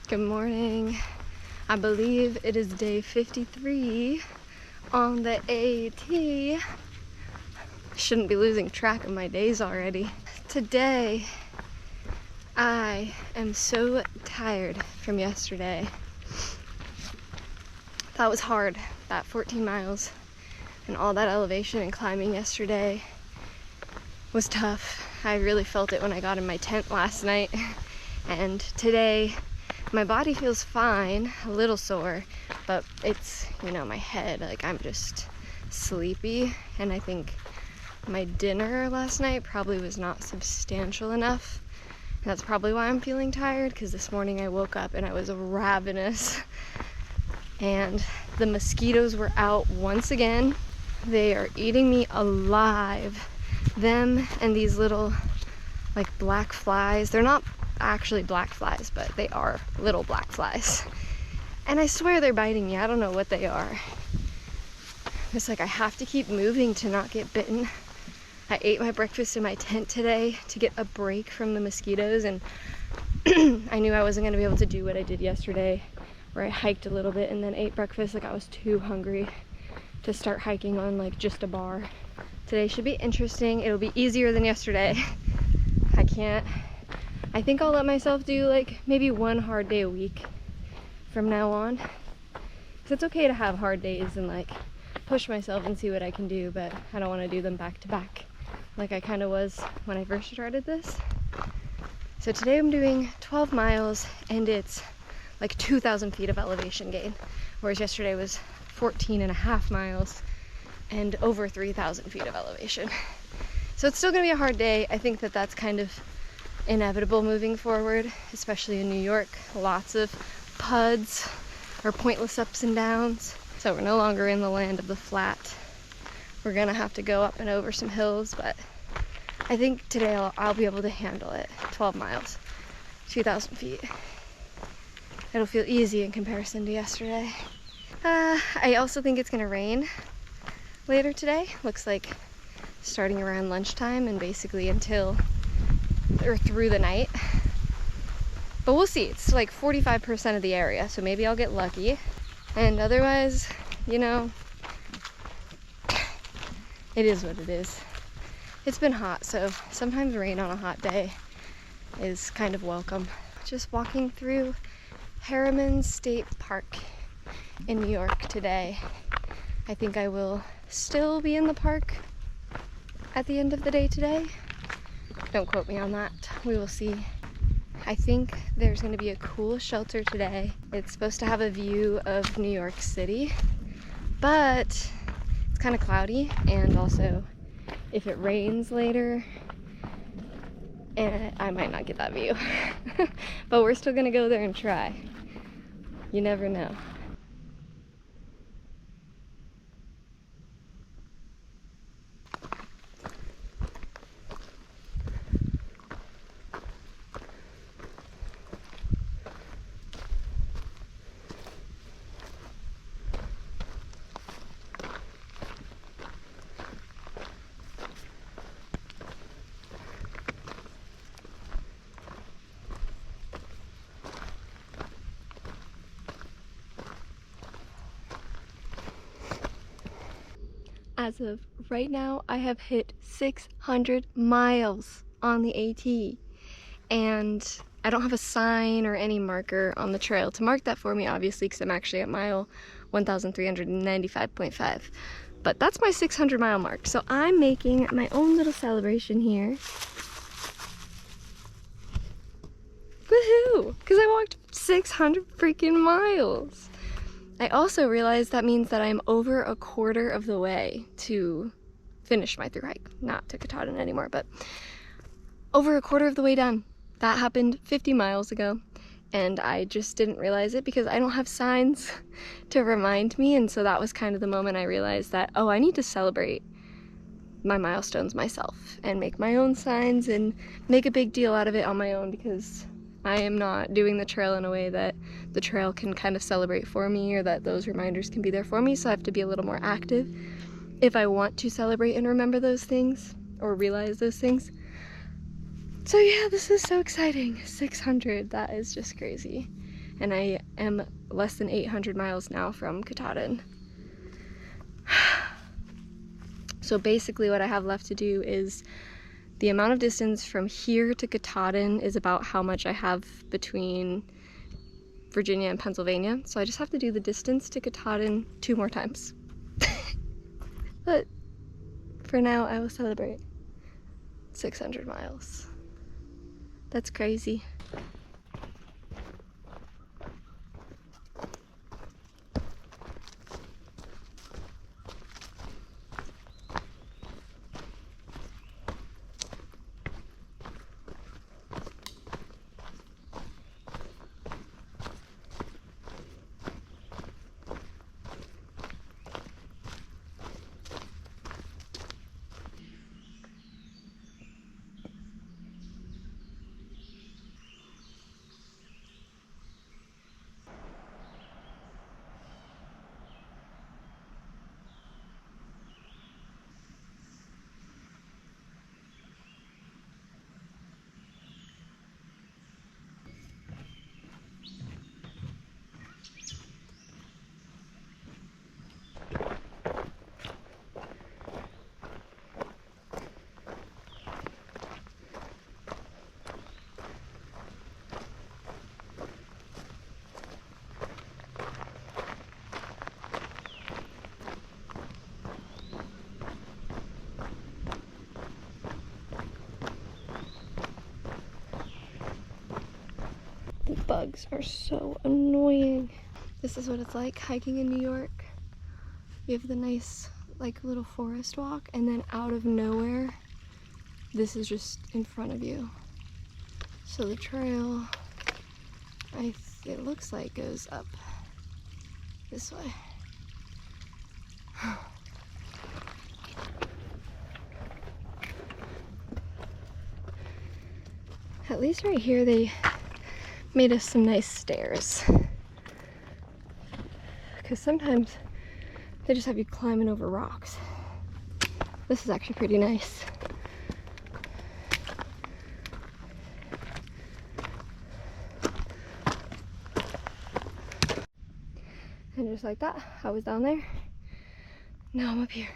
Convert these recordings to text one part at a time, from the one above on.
Good morning. I believe it is day 53 on the AT. Shouldn't be losing track of my days already. Today, I am so tired from yesterday. That was hard. That 14 miles and all that elevation and climbing yesterday was tough. I really felt it when I got in my tent last night. And today, my body feels fine, a little sore, but it's, my head, like I'm just sleepy. And I think my dinner last night probably was not substantial enough. And that's probably why I'm feeling tired, because this morning I woke up and I was ravenous. And the mosquitoes were out once again. They are eating me alive. Them and these little, black flies. They're not actually black flies, but they are little black flies. And I swear they're biting me. I don't know what they are. It's like I have to keep moving to not get bitten. I ate my breakfast in my tent today to get a break from the mosquitoes, and I knew I wasn't going to be able to do what I did yesterday, where I hiked a little bit and then ate breakfast. I was too hungry to start hiking on just a bar. Today should be interesting. It'll be easier than yesterday. I think I'll let myself do maybe one hard day a week from now on. Because it's okay to have hard days and push myself and see what I can do, but I don't want to do them back to back like I kind of was when I first started this. So today I'm doing 12 miles and it's 2,000 feet of elevation gain, whereas yesterday was 14.5 miles and over 3,000 feet of elevation. So it's still going to be a hard day. I think that that's kind of inevitable moving forward, especially in New York. Lots of PUDs or pointless ups and downs. So we're no longer in the land of the flat. We're gonna have to go up and over some hills, but I think today I'll be able to handle it. 12 miles, 2,000 feet. It'll feel easy in comparison to yesterday. I also think it's gonna rain later today. Looks like starting around lunchtime and basically through the night. But we'll see. It's 45% of the area, so maybe I'll get lucky. And otherwise, it is what it is. It's been hot, so sometimes rain on a hot day is kind of welcome. Just walking through Harriman State Park in New York today. I think I will still be in the park at the end of the day today. Don't quote me on that. We will see. I think there's going to be a cool shelter today. It's supposed to have a view of New York City, but it's kind of cloudy, and also if it rains later, I might not get that view. But we're still going to go there and try. You never know. As of right now, I have hit 600 miles on the AT, and I don't have a sign or any marker on the trail to mark that for me, obviously, because I'm actually at mile 1,395.5. But that's my 600 mile mark, so I'm making my own little celebration here. Woohoo! Because I walked 600 freaking miles. I also realized that means that I'm over a quarter of the way to finish my thru hike. Not to Katahdin anymore, but over a quarter of the way done. That happened 50 miles ago, and I just didn't realize it because I don't have signs to remind me, and so that was kind of the moment I realized that, oh, I need to celebrate my milestones myself and make my own signs and make a big deal out of it on my own, because I am not doing the trail in a way that the trail can kind of celebrate for me, or that those reminders can be there for me, so I have to be a little more active if I want to celebrate and remember those things or realize those things. So yeah, this is so exciting. 600, that is just crazy. and I am less than 800 miles now from Katahdin. So basically what I have left to do is the amount of distance from here to Katahdin is about how much I have between Virginia and Pennsylvania. So I just have to do the distance to Katahdin 2 more times. But for now, I will celebrate 600 miles. That's crazy. The bugs are so annoying. This is what it's like hiking in New York. You have the nice like little forest walk, and then out of nowhere, this is just in front of you. So the trail, it looks like goes up this way. At least right here they made us some nice stairs. Because sometimes they just have you climbing over rocks. This is actually pretty nice. And just like that, I was down there. Now I'm up here.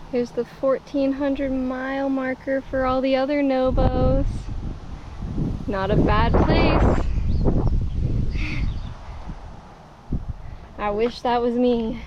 Here's the 1,400 mile marker for all the other Nobos. Not a bad place. I wish that was me.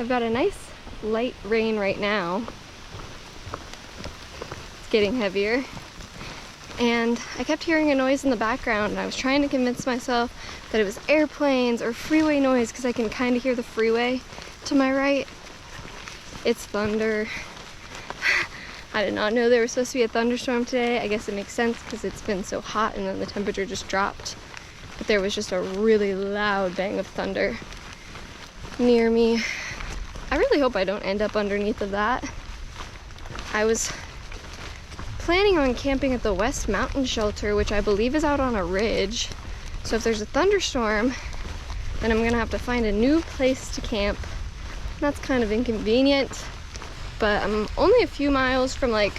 I've got a nice light rain right now. It's getting heavier. And I kept hearing a noise in the background, and I was trying to convince myself that it was airplanes or freeway noise because I can kind of hear the freeway to my right. It's thunder. I did not know there was supposed to be a thunderstorm today. I guess it makes sense because it's been so hot and then the temperature just dropped. But there was just a really loud bang of thunder near me. I really hope I don't end up underneath of that. I was planning on camping at the West Mountain Shelter, which I believe is out on a ridge. So if there's a thunderstorm, then I'm gonna have to find a new place to camp. That's kind of inconvenient, but I'm only a few miles from like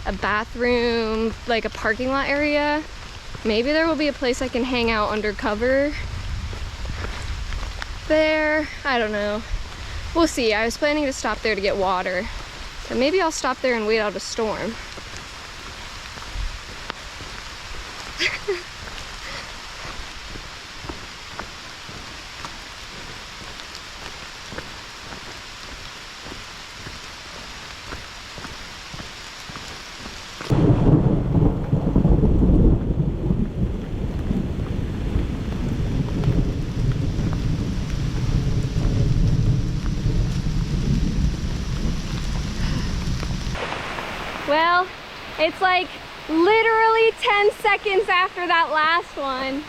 a bathroom, like a parking lot area. Maybe there will be a place I can hang out under cover there. I don't know. We'll see. I was planning to stop there to get water, but maybe I'll stop there and wait out a storm. Well, it's like literally 10 seconds after that last one.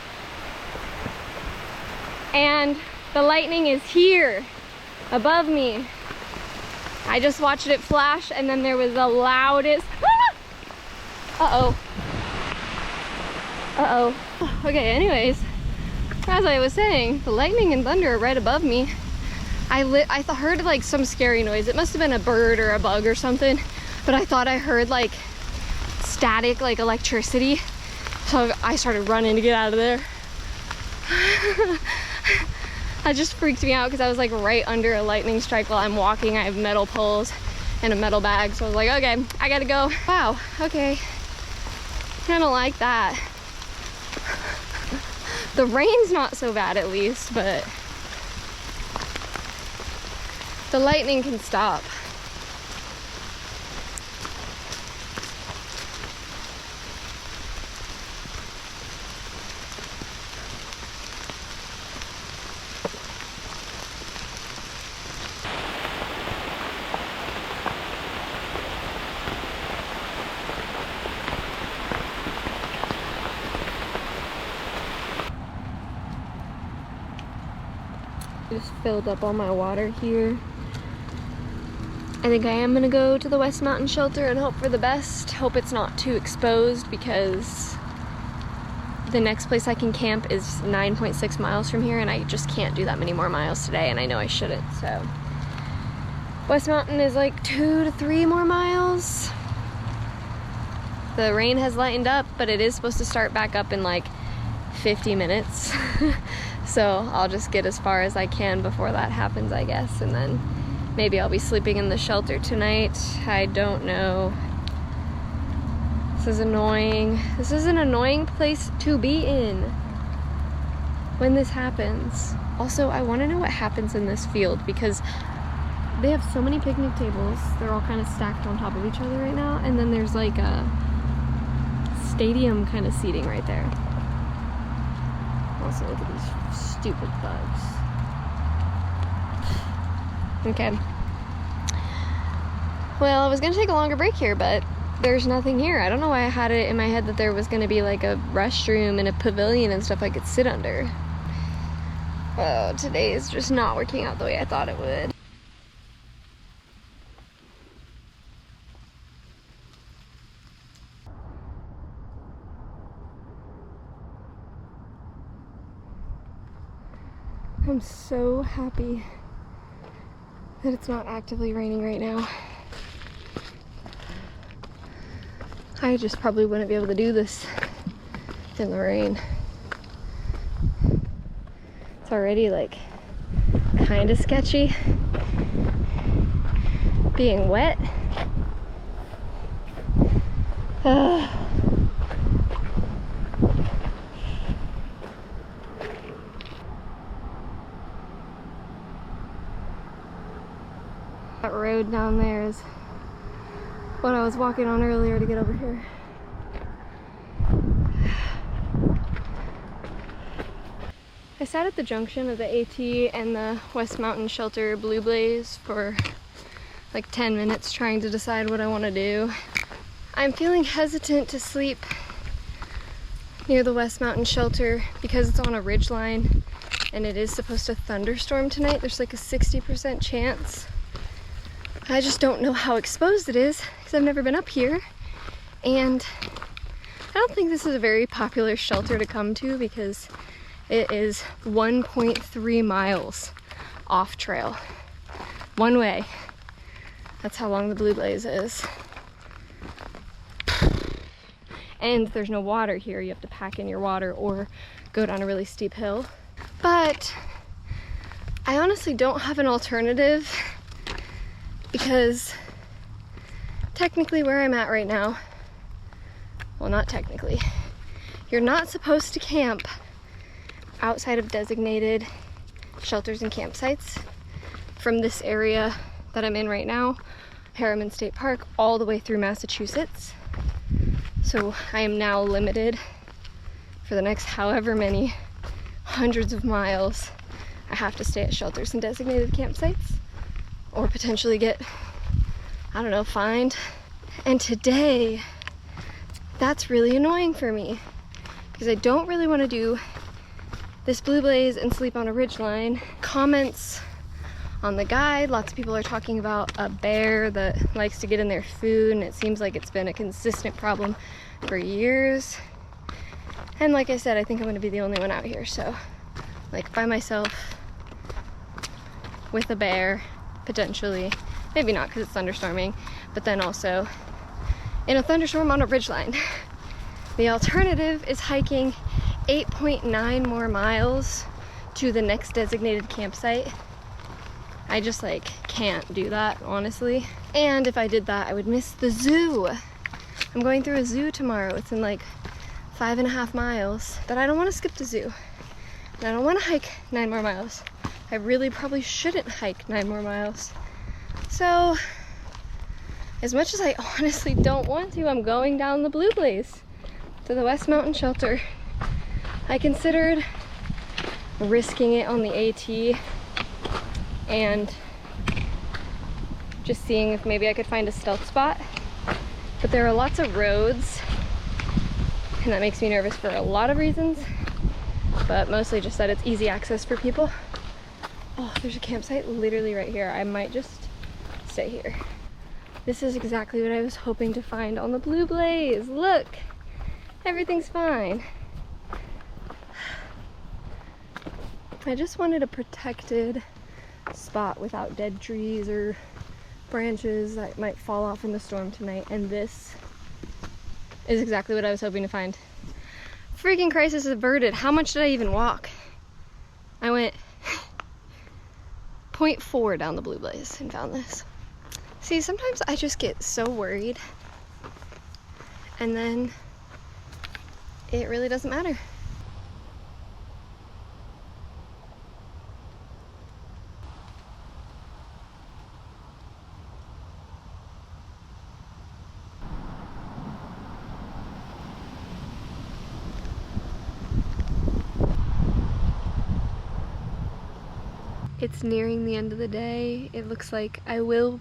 And the lightning is here above me. I just watched it flash and then there was the loudest. Uh-oh. Uh-oh. Okay, anyways, as I was saying, the lightning and thunder are right above me. I heard like some scary noise. It must have been a bird or a bug or something. But I thought I heard like static, like electricity. So I started running to get out of there. That just freaked me out because I was like right under a lightning strike while I'm walking. I have metal poles and a metal bag. So I was like, okay, I gotta go. Wow, okay. I don't like that. The rain's not so bad at least, but the lightning can stop. Just filled up all my water here. I think I am gonna go to the West Mountain Shelter and hope for the best. Hope it's not too exposed because the next place I can camp is 9.6 miles from here and I just can't do that many more miles today and I know I shouldn't, so. West Mountain is like 2 to 3 more miles. The rain has lightened up, but it is supposed to start back up in like 50 minutes. So I'll just get as far as I can before that happens, I guess, and then maybe I'll be sleeping in the shelter tonight. I don't know. This is annoying. This is an annoying place to be in when this happens. Also, I want to know what happens in this field because they have so many picnic tables. They're all kind of stacked on top of each other right now, and then there's like a stadium kind of seating right there. Also, look at these stupid bugs. Okay. Well, I was gonna take a longer break here, but there's nothing here. I don't know why I had it in my head that there was gonna be like a restroom and a pavilion and stuff I could sit under. Oh, today is just not working out the way I thought it would. I'm so happy that it's not actively raining right now. I just probably wouldn't be able to do this in the rain. It's already like kind of sketchy being wet. That road down there is what I was walking on earlier to get over here. I sat at the junction of the AT and the West Mountain Shelter Blue Blaze for like 10 minutes trying to decide what I want to do. I'm feeling hesitant to sleep near the West Mountain shelter because it's on a ridgeline and it is supposed to thunderstorm tonight. There's like a 60% chance. I just don't know how exposed it is because I've never been up here, and I don't think this is a very popular shelter to come to because it is 1.3 miles off trail, one way. That's how long the Blue Blaze is. And there's no water here. You have to pack in your water or go down a really steep hill. But I honestly don't have an alternative because technically where I'm at right now, well, not technically, you're not supposed to camp outside of designated shelters and campsites from this area that I'm in right now, Harriman State Park, all the way through Massachusetts. So I am now limited for the next however many hundreds of miles. I have to stay at shelters and designated campsites or potentially get, I don't know, fined. And today, that's really annoying for me because I don't really want to do this Blue Blaze and sleep on a ridgeline. Comments on the guide, lots of people are talking about a bear that likes to get in their food, and it seems like it's been a consistent problem for years. And like I said, I think I'm going to be the only one out here, so like by myself with a bear, potentially. Maybe not because it's thunderstorming, but then also in a thunderstorm on a ridgeline. The alternative is hiking 8.9 more miles to the next designated campsite. I just like can't do that, honestly. And if I did that, I would miss the zoo. I'm going through a zoo tomorrow. It's in like 5.5 miles, but I don't want to skip the zoo. And I don't want to hike 9 more miles. I really probably shouldn't hike 9 more miles. So, as much as I honestly don't want to, I'm going down the Blue Blaze to the West Mountain Shelter. I considered risking it on the AT and just seeing if maybe I could find a stealth spot. But there are lots of roads, and that makes me nervous for a lot of reasons, but mostly just that it's easy access for people. Oh, there's a campsite literally right here. I might just stay here. This is exactly what I was hoping to find on the Blue Blaze. Look, everything's fine. I just wanted a protected spot without dead trees or branches that might fall off in the storm tonight, and this is exactly what I was hoping to find. Freaking crisis averted. How much did I even walk? I went 0.4 down the Blue Blaze and found this. See, sometimes I just get so worried and then it really doesn't matter. It's nearing the end of the day. It looks like I will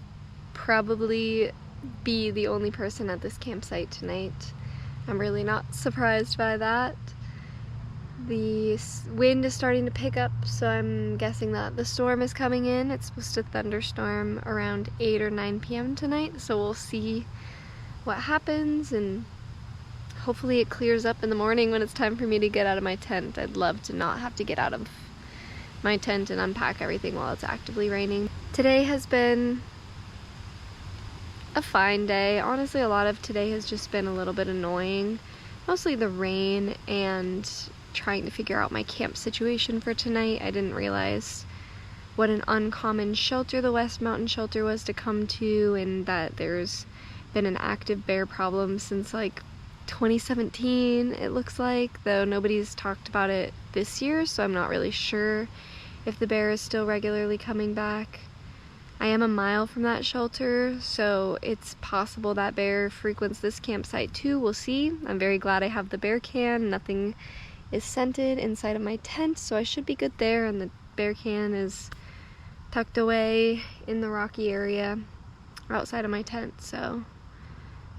probably be the only person at this campsite tonight. I'm really not surprised by that. The wind is starting to pick up, so I'm guessing that the storm is coming in. It's supposed to thunderstorm around 8 or 9 p.m. tonight, so we'll see what happens, and hopefully it clears up in the morning when it's time for me to get out of my tent. I'd love to not have to get out of my tent and unpack everything while it's actively raining. Today has been a fine day. Honestly, a lot of today has just been a little bit annoying. Mostly the rain and trying to figure out my camp situation for tonight. I didn't realize what an uncommon shelter the West Mountain Shelter was to come to, and that there's been an active bear problem since like 2017, it looks like, though nobody's talked about it this year, so I'm not really sure if the bear is still regularly coming back. I am a mile from that shelter, so it's possible that bear frequents this campsite too. We'll see. I'm very glad I have the bear can. Nothing is scented inside of my tent, so I should be good there, and the bear can is tucked away in the rocky area. outside of my tent, so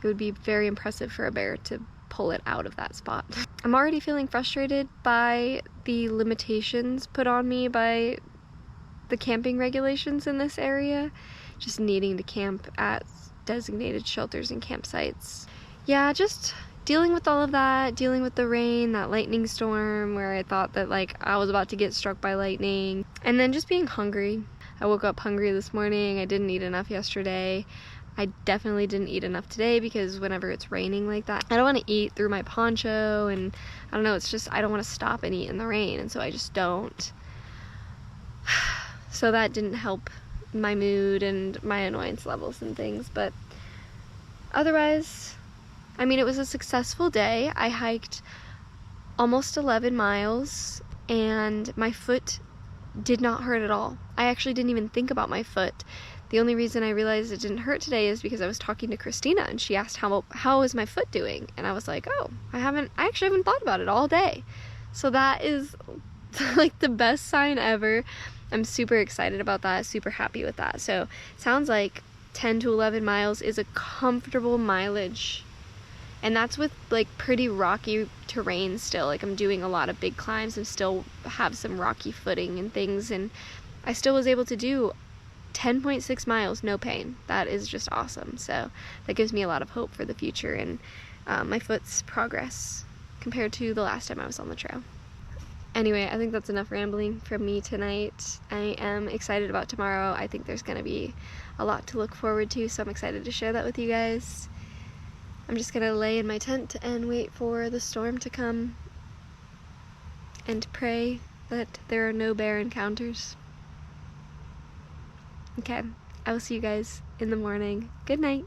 it would be very impressive for a bear to pull it out of that spot. I'm already feeling frustrated by the limitations put on me by the camping regulations in this area, just needing to camp at designated shelters and campsites. Yeah, just dealing with all of that, dealing with the rain, that lightning storm where I thought that like I was about to get struck by lightning, and then just being hungry. I woke up hungry this morning. I didn't eat enough yesterday. I definitely didn't eat enough today because whenever it's raining like that, I don't want to eat through my poncho, and I don't know, it's just I don't want to stop and eat in the rain, and so I just don't. So that didn't help my mood and my annoyance levels and things, but otherwise, I mean, it was a successful day. I hiked almost 11 miles and my foot did not hurt at all. I actually didn't even think about my foot. The only reason I realized it didn't hurt today is because I was talking to Christina and she asked how is my foot doing, and I was like, oh, I actually haven't thought about it all day. So that is like the best sign ever. I'm super excited about that, super happy with that. So it sounds like 10 to 11 miles is a comfortable mileage, and that's with like pretty rocky terrain still. Like I'm doing a lot of big climbs and still have some rocky footing and things, and I still was able to do 10.6 miles no pain. That is just awesome. So that gives me a lot of hope for the future and my foot's progress compared to the last time I was on the trail. Anyway, I think that's enough rambling from me tonight. I am excited about tomorrow. I think there's going to be a lot to look forward to, so I'm excited to share that with you guys. I'm just going to lay in my tent and wait for the storm to come and pray that there are no bear encounters. Okay, I will see you guys in the morning. Good night.